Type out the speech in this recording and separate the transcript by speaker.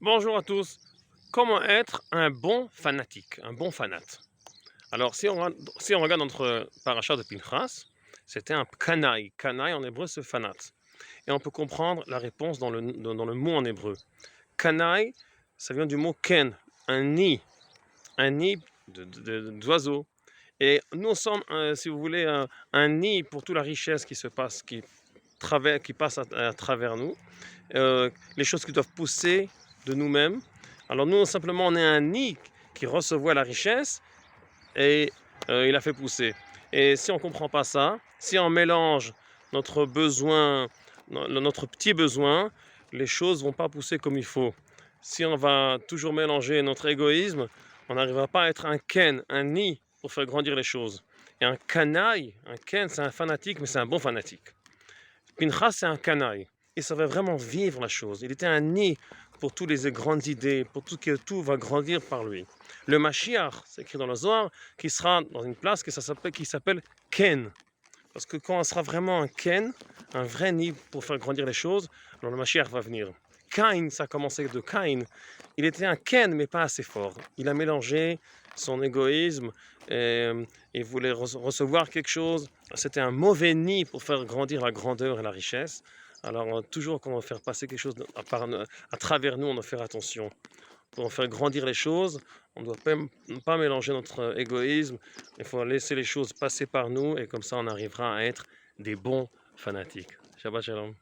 Speaker 1: Bonjour à tous. Comment être un bon fanatique, un bon fanate? Alors, si on regarde notre paracha de Pinchas, c'était un canaille. Canaille en hébreu, c'est fanat. Et on peut comprendre la réponse dans le mot en hébreu. Canaille, ça vient du mot ken, un nid d'oiseau. Et nous sommes, si vous voulez, un nid pour toute la richesse qui se passe, qui passe à travers nous, les choses qui doivent pousser de nous-mêmes. Alors nous, simplement, on est un nid qui recevait la richesse et il a fait pousser. Et si on ne comprend pas ça, si on mélange notre besoin, notre petit besoin, les choses vont pas pousser comme il faut. Si on va toujours mélanger notre égoïsme, on n'arrivera pas à être un ken, un nid pour faire grandir les choses. Et un canaille, un ken, c'est un fanatique, mais c'est un bon fanatique. Pinchas, c'est un canaille. Il savait vraiment vivre la chose. Il était un nid pour toutes les grandes idées, pour tout que tout va grandir par lui. Le Mashiach, c'est écrit dans le Zohar, qui sera dans une place qui s'appelle Ken. Parce que quand on sera vraiment un Ken, un vrai nid pour faire grandir les choses, alors le Mashiach va venir. Cain, ça a commencé de Cain. Il était un Ken, mais pas assez fort. Il a mélangé son égoïsme et voulait recevoir quelque chose. C'était un mauvais nid pour faire grandir la grandeur et la richesse. Alors, toujours quand on va faire passer quelque chose à travers nous, on doit faire attention. Pour faire grandir les choses, on ne doit pas mélanger notre égoïsme. Il faut laisser les choses passer par nous et comme ça, on arrivera à être des bons fanatiques. Shabbat shalom.